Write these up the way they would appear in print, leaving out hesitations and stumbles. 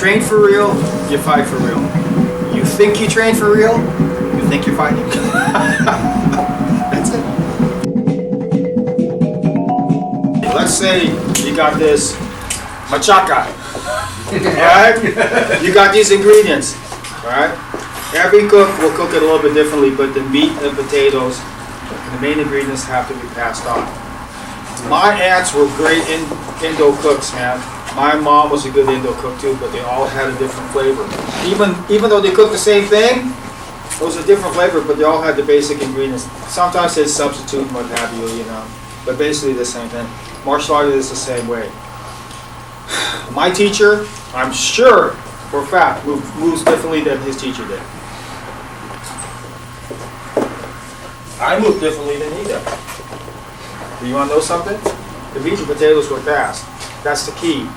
train for real, you fight for real. You think you train for real, you think you're fighting. That's it. Let's say you got this machaca, right? You got these ingredients, right? Every cook will cook it a little bit differently, but the meat and potatoes, the main ingredients have to be passed on. My aunts were great Indo cooks, man. My mom was a good Indo cook too, but they all had a different flavor. Even though they cooked the same thing, it was a different flavor, but they all had the basic ingredients. Sometimes they substitute and what have you, you know. But basically the same thing. Martial art is the same way. My teacher, I'm sure for a fact, moves differently than his teacher did. I move differently than he does. Do you want to know something? The meat and potatoes were fast. That's the key.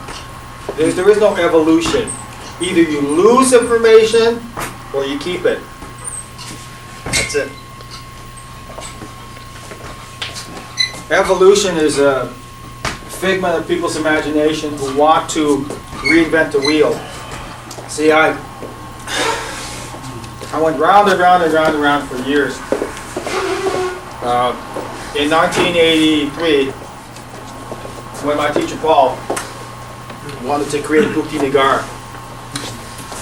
There is no evolution. Either you lose information or you keep it. That's it. Evolution is a figment of people's imagination who want to reinvent the wheel. See, I went round and round and round and round for years. In 1983, when my teacher Paul wanted to create Bukti Nagar,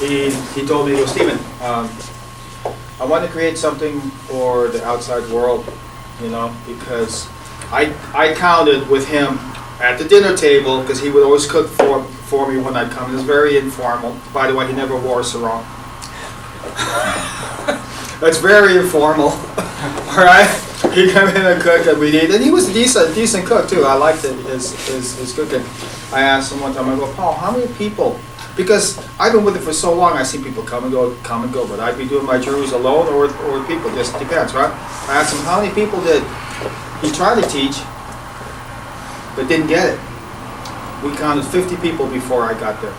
he told me, Steven, I want to create something for the outside world, you know, because I counted with him at the dinner table, because he would always cook for me when I'd come. It was very informal. By the way, he never wore a sarong. That's very informal. All right? He'd come in and cook and we'd eat. And he was a decent cook too. I liked his cooking. I asked him one time, I go, Paul, how many people? Because I've been with it for so long, I've seen people come and go, but I'd be doing my juries alone or with people, just depends, right? I asked him, how many people did he try to teach, but didn't get it? We counted 50 people before I got there.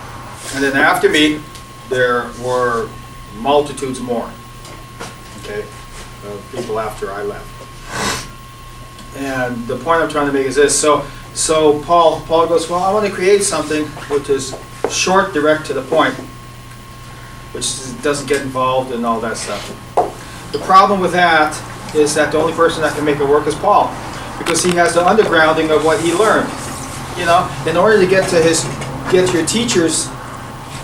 And then after me, there were multitudes more, okay, of people after I left. And the point I'm trying to make is this. So Paul goes, well, I want to create something which is short, direct, to the point, which doesn't get involved in all that stuff. The problem with that is that the only person that can make it work is Paul, because he has the undergrounding of what he learned. You know, in order to get your teacher's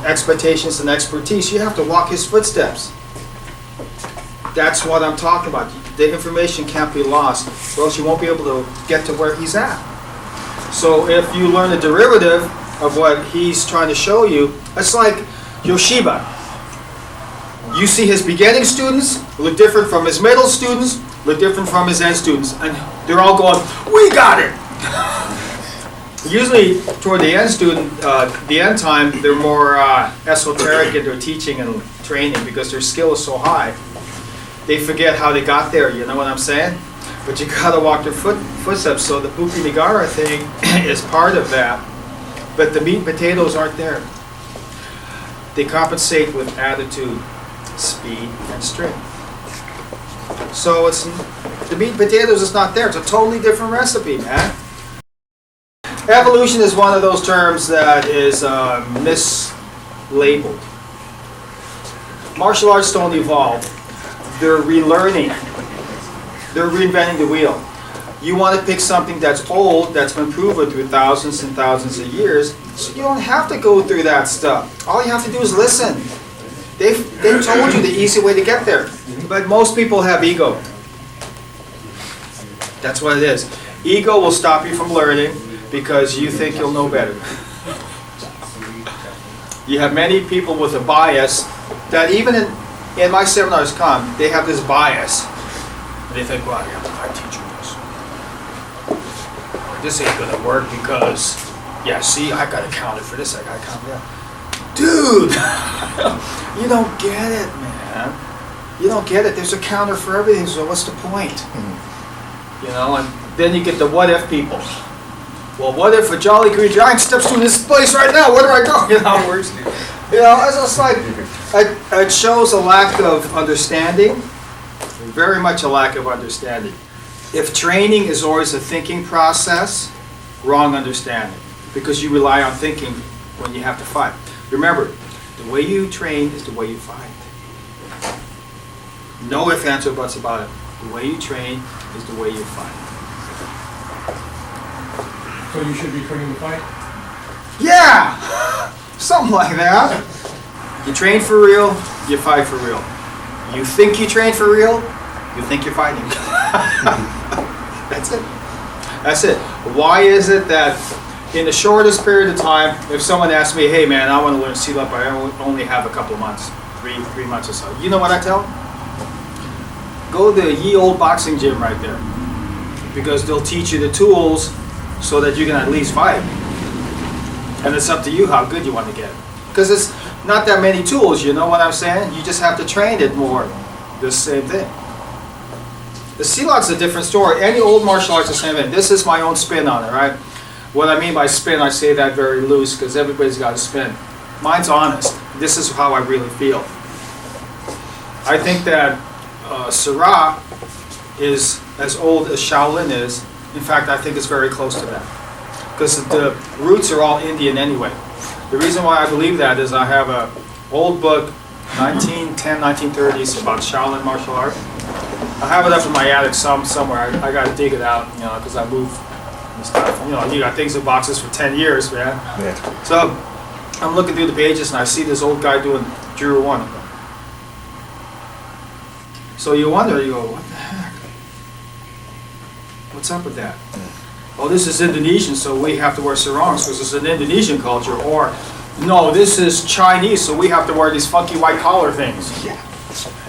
expectations and expertise, you have to walk his footsteps. That's what I'm talking about. The information can't be lost, or else you won't be able to get to where he's at. So if you learn a derivative of what he's trying to show you, it's like Yoshiba. You see his beginning students look different from his middle students, look different from his end students, and they're all going, we got it! Usually toward the end time, they're more esoteric in their teaching and training because their skill is so high. They forget how they got there, you know what I'm saying? But you gotta walk their footsteps, so the Bukti Nagara thing is part of that. But the meat and potatoes aren't there. They compensate with attitude, speed, and strength. So the meat and potatoes is not there. It's a totally different recipe, man. Evolution is one of those terms that is mislabeled. Martial arts don't evolve. They're relearning. They're reinventing the wheel. You want to pick something that's old, that's been proven through thousands and thousands of years, so you don't have to go through that stuff. All you have to do is listen. They've told you the easy way to get there. But most people have ego. That's what it is. Ego will stop you from learning because you think you'll know better. You have many people with a bias that even in my seminars they have this bias. And they think, well, I have to teach you this. This ain't gonna work because, yeah, see, I gotta count it for this, I gotta count for that. Dude, you don't get it, man. You don't get it. There's a counter for everything, so what's the point? You know, and then you get the what if people. Well, what if a jolly green giant steps through this place right now? Where do I go? You know, it's just like, it shows a lack of understanding, very much a lack of understanding. If training is always a thinking process, wrong understanding, because you rely on thinking when you have to fight. Remember, The way you train is the way you fight. No ifs, ands, or buts about it. The way you train is the way you fight. So you should be training to fight? Yeah! Something like that. You train for real, you fight for real. You think you train for real, you think you're fighting. That's it. That's it. Why is it that in the shortest period of time, if someone asks me, hey man, I want to learn Silat, but I only have a couple of months, three months or so. You know what I tell them? Go to the ye old boxing gym right there. Because they'll teach you the tools so that you can at least fight. And it's up to you how good you want to get. Because it's not that many tools, you know what I'm saying? You just have to train it more. The same thing. The Silat's a different story. Any old martial arts is the same thing. This is my own spin on it, right? What I mean by spin, I say that very loose because everybody's got a spin. Mine's honest. This is how I really feel. I think that Silat is as old as Shaolin is. In fact, I think it's very close to that. Because the roots are all Indian anyway. The reason why I believe that is I have an old book, 1910, 1930s, about Shaolin martial art. I have it up in my attic somewhere. I got to dig it out, you know, because I move and stuff. You know, you got things in boxes for 10 years, man. Yeah. So I'm looking through the pages and I see this old guy doing Juru 1. So you wonder, you go, what the heck? What's up with that? Oh, this is Indonesian, so we have to wear sarongs because it's an Indonesian culture. Or, no, this is Chinese, so we have to wear these funky white collar things. Yeah.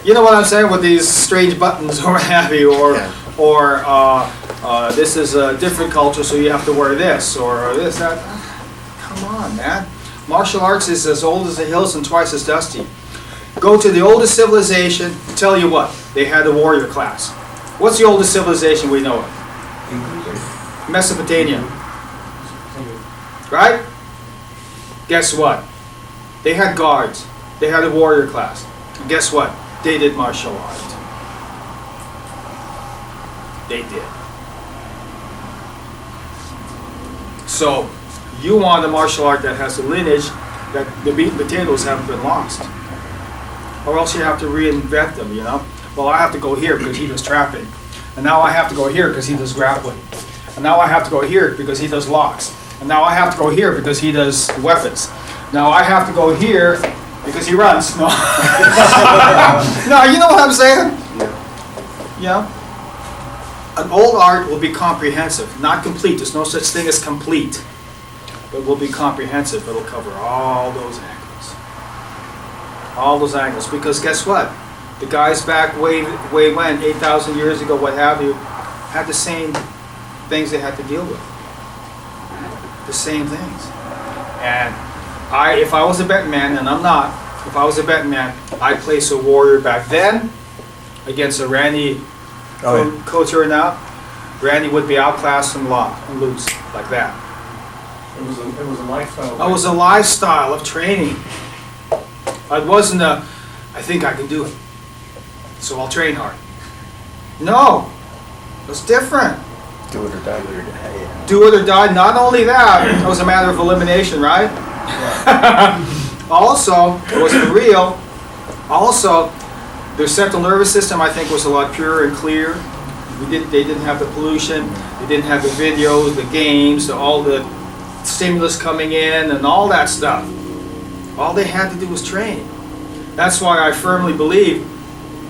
You know what I'm saying? With these strange buttons or what have you. Or this is a different culture, so you have to wear this. Or this, that. Come on, man. Martial arts is as old as the hills and twice as dusty. Go to the oldest civilization, tell you what, they had a warrior class. What's the oldest civilization we know of? Mesopotamia. Right? Guess what? They had guards. They had a warrior class. And guess what? They did martial art. They did. So, you want a martial art that has a lineage that the meat and potatoes haven't been lost. Or else you have to reinvent them, you know? Well, I have to go here because he does trapping. And now I have to go here because he does grappling. And now I have to go here because he does locks. And now I have to go here because he does weapons. Now I have to go here because he runs. No, no, you know what I'm saying? Yeah. An old art will be comprehensive, not complete. There's no such thing as complete. But it will be comprehensive. It'll cover all those angles. All those angles. Because guess what? The guys back way when, 8,000 years ago, what have you, had the same things they had to deal with. The same things. And if I was a betting man, and I'm not, if I was a betting man, I'd place a warrior back then against a Randy Couture now. Randy would be outclassed and locked and loose like that. It was a lifestyle. It was a lifestyle of training. It wasn't a, I think I can do it, so I'll train hard. No, it was different. Do it or die. Yeah. Do it or die. Not only that, it was a matter of elimination, right? Also, it wasn't real. Also, their central nervous system, I think, was a lot purer and clear. They didn't have the pollution. They didn't have the videos, the games, all the stimulus coming in, and all that stuff. All they had to do was train. That's why I firmly believe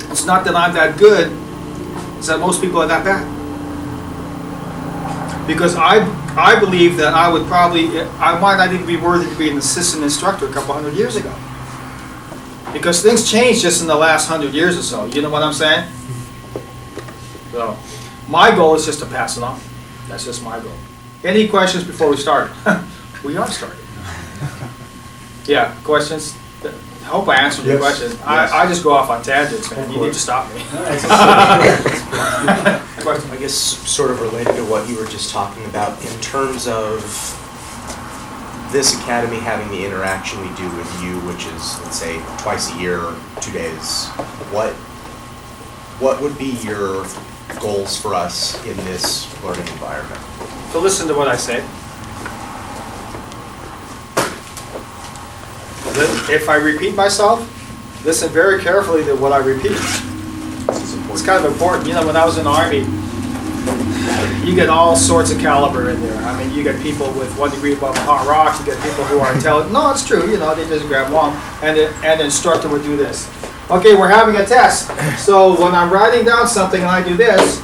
it's not that I'm that good, it's that most people are that bad. Because I believe that I might not even be worthy to be an assistant instructor a couple hundred years ago. Because things changed just in the last 100 years or so. You know what I'm saying? So, my goal is just to pass it on. That's just my goal. Any questions before we start? We are starting. Yeah, questions? I hope I answered your questions. Yes. I just go off on tangents, man. You need to stop me. I guess sort of related to what you were just talking about, in terms of this academy having the interaction we do with you, which is, let's say, twice a year, 2 days, what would be your goals for us in this learning environment? So listen to what I say. If I repeat myself, listen very carefully to what I repeat. It's kind of important. You know, when I was in the Army, you get all sorts of caliber in there. I mean, you get people with 1 degree above a hot rock, you get people who are intelligent. No, it's true, you know, they just grab one, and the instructor would do this. Okay, we're having a test. So when I'm writing down something and I do this,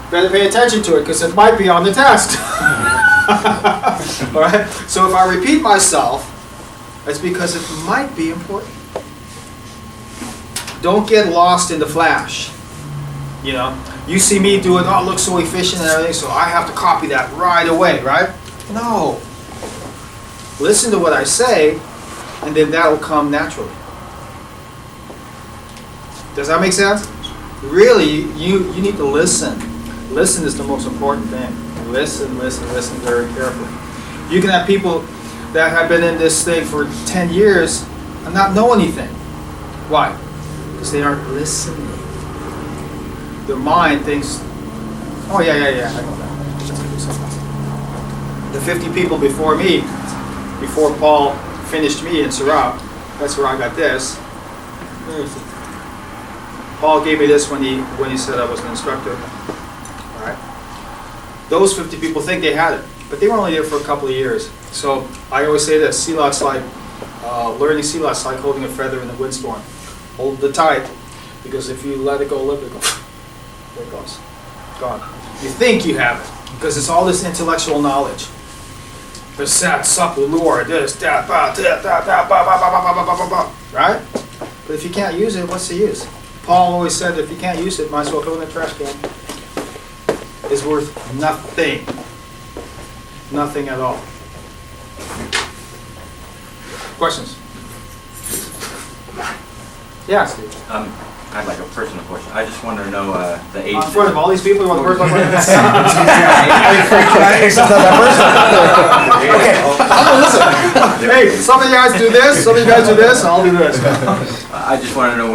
better pay attention to it, because it might be on the test. All right? So if I repeat myself, it's because it might be important. Don't get lost in the flash. You know, you see me do it, oh, it looks so efficient and everything, so I have to copy that right away, right? No. Listen to what I say, and then that will come naturally. Does that make sense? Really, you need to listen. Listen is the most important thing. Listen very carefully. You can have people that have been in this thing for 10 years and not know anything. Why? Because they aren't listening. Their mind thinks, oh yeah, I know that. Let's do something. The 50 people before me, before Paul finished me in Silat, that's where I got this. Where is it? Paul gave me this when he said I was an instructor. All right. Those 50 people think they had it, but they were only there for a couple of years. So I always say this: Silat's like learning Silat's like holding a feather in a windstorm. Hold it tight, because if you let it go, there it goes, gone. You think you have it because it's all this intellectual knowledge. The sat, sup, lure, this, that, right? But if you can't use it, what's the use? Paul always said, if you can't use it, might as well throw it in the trash can. It's worth nothing. Nothing at all. Questions? Yeah, Steve. I'd like a personal question. I just want to know the age. In front of all these people, you want the personal question? Okay, I'm gonna listen. Hey, some of you guys do this, some of you guys do this, and I'll do this. I just want to know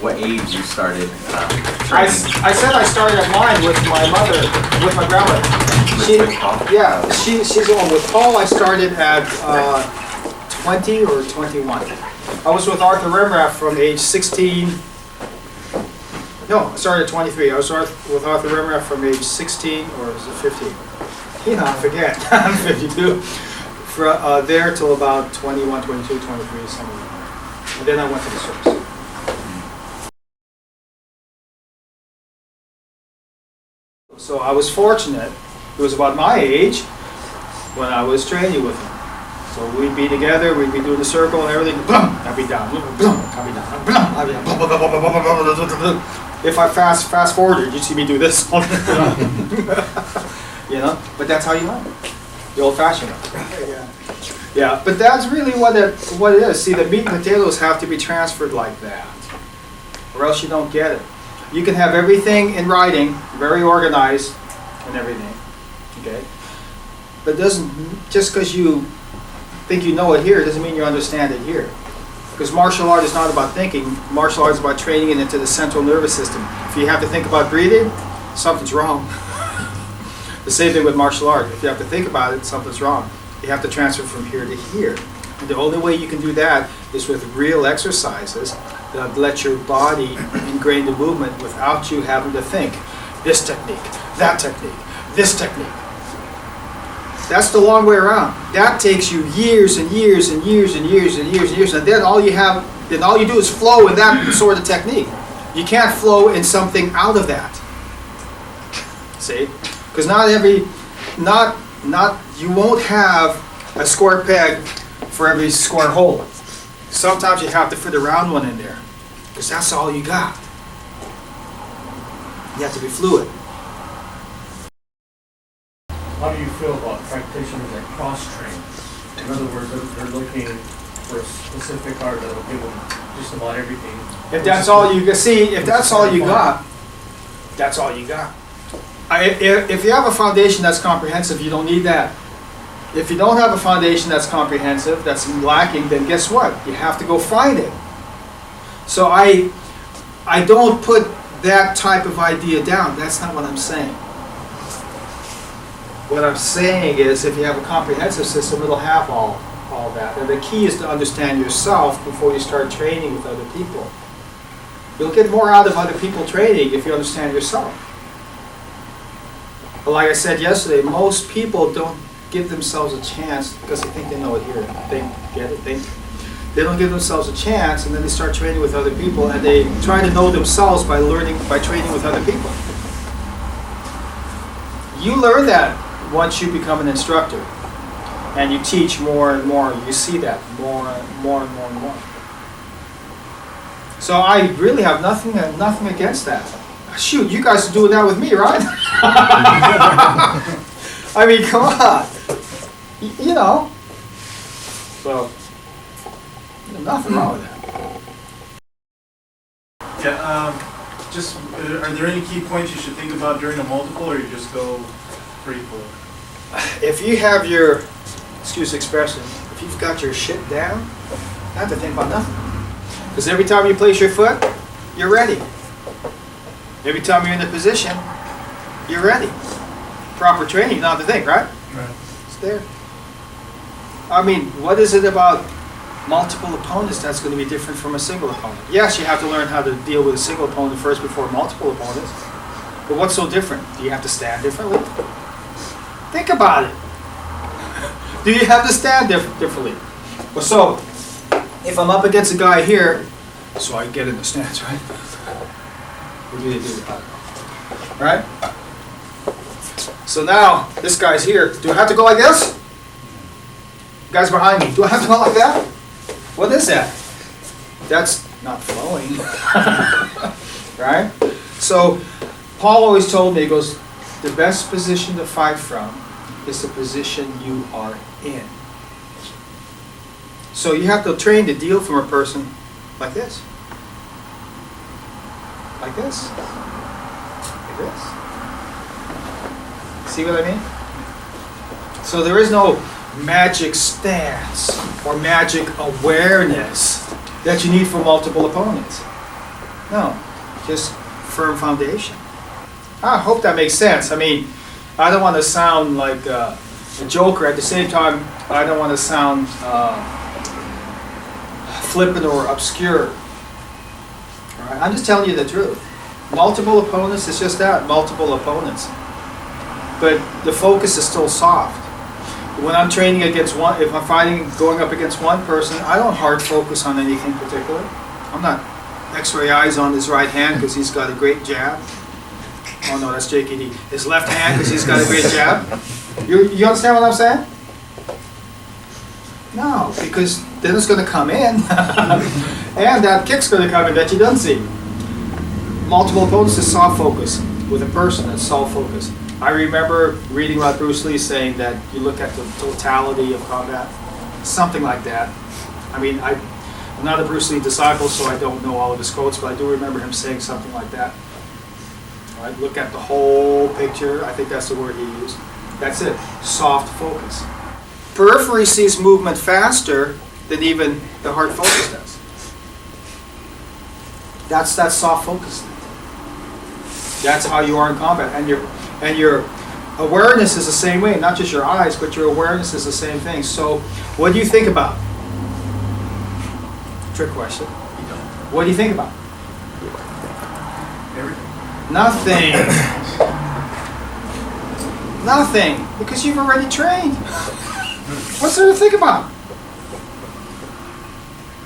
what age you started I training. said I started at mine with my mother, with my grandmother. She's the one. With Paul, I started at 20 or 21. I was with Arthur Remrath from age 16. No, I started at 23. I was with Arthur Remrath from age 16, or was it 15? You know, I forget. I'm 52. There till about 21, 22, 23, something like that. And then I went to the service. So I was fortunate. It was about my age when I was training with him. So we'd be together, we'd be doing the circle and everything. Boom, I'd be down. Boom, I'd be down. Boom, I'd be down. If I fast forwarded, you'd see me do this. You know, but that's how you learn. The old-fashioned way. Yeah, but that's really what it is. See, the meat and potatoes have to be transferred like that, or else you don't get it. You can have everything in writing, very organized, and everything. Okay, but doesn't just because you think you know it here doesn't mean you understand it here. Because martial art is not about thinking. Martial art is about training it into the central nervous system. If you have to think about breathing, something's wrong. The same thing with martial art. If you have to think about it, something's wrong. You have to transfer from here to here. And the only way you can do that is with real exercises that let your body ingrain the movement without you having to think, this technique, that technique, this technique. That's the long way around. That takes you years and years and years and years and years and years, and then all you do is flow in that sort of technique. You can't flow in something out of that. See? Because you won't have a square peg for every square hole. Sometimes you have to fit a round one in there, because that's all you got. You have to be fluid. How do you feel about practitioners that cross-train? In other words, they're looking for a specific art that will give them just about everything. If that's all you see, if that's all you got, that's all you got. If you have a foundation that's comprehensive, you don't need that. If you don't have a foundation that's comprehensive, that's lacking, then guess what? You have to go find it. So I don't put that type of idea down. That's not what I'm saying. What I'm saying is, if you have a comprehensive system, it'll have all all that. And the key is to understand yourself before you start training with other people. You'll get more out of other people training if you understand yourself. But like I said yesterday, most people don't give themselves a chance because they think they know it here. They don't give themselves a chance, and then they start training with other people, and they try to know themselves by training with other people. You learn that once you become an instructor, and you teach more and more. You see that more and more. So I really have nothing against that. Shoot, you guys are doing that with me, right? I mean, come on. You know. So, nothing wrong with that. Yeah, just, are there any key points you should think about during a multiple, or you just go free flow? If you have your, excuse the expression, if you've got your shit down, you have to think about nothing. Because every time you place your foot, you're ready. Every time you're in the position, you're ready. Proper training, you don't have to think, right? Right. It's there. I mean, what is it about multiple opponents that's going to be different from a single opponent? Yes, you have to learn how to deal with a single opponent first before multiple opponents. But what's so different? Do you have to stand differently? Think about it. Do you have to stand differently? Well, so, if I'm up against a guy here, so I get in the stance, right? What do you do? I don't know. Right? So now, this guy's here. Do I have to go like this? Guy's behind me. Do I have to go like that? What is that? That's not flowing. Right? So, Paul always told me, he goes, the best position to fight from is the position you are in. So you have to train to deal from a person like this. Like this. Like this. See what I mean? So there is no magic stance or magic awareness that you need for multiple opponents. No, just firm foundation. I hope that makes sense. I mean, I don't want to sound like a joker. At the same time, I don't want to sound flippant or obscure. All right? I'm just telling you the truth. Multiple opponents is just that, multiple opponents. But the focus is still soft. When I'm training against one, if I'm fighting, going up against one person, I don't hard focus on anything particular. I'm not X-ray eyes on his right hand because he's got a great jab. Oh no, that's JKD. His left hand because he's got a great jab. You understand what I'm saying? No, because then it's going to come in, and that kick's going to come in that you don't see. Multiple opponents is soft focus. With a person, it's soft focus. I remember reading about Bruce Lee saying that you look at the totality of combat, something like that. I mean, I'm not a Bruce Lee disciple, so I don't know all of his quotes, but I do remember him saying something like that. Right? Look at the whole picture. I think that's the word he used. That's it. Soft focus. Periphery sees movement faster than even the hard focus does. That's that soft focus. That's how you are in combat, and your awareness is the same way. Not just your eyes, but your awareness is the same thing. So, what do you think about? Trick question. What do you think about? Everything. Nothing. Nothing, because you've already trained. What's there to think about?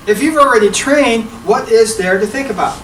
If you've already trained, what is there to think about?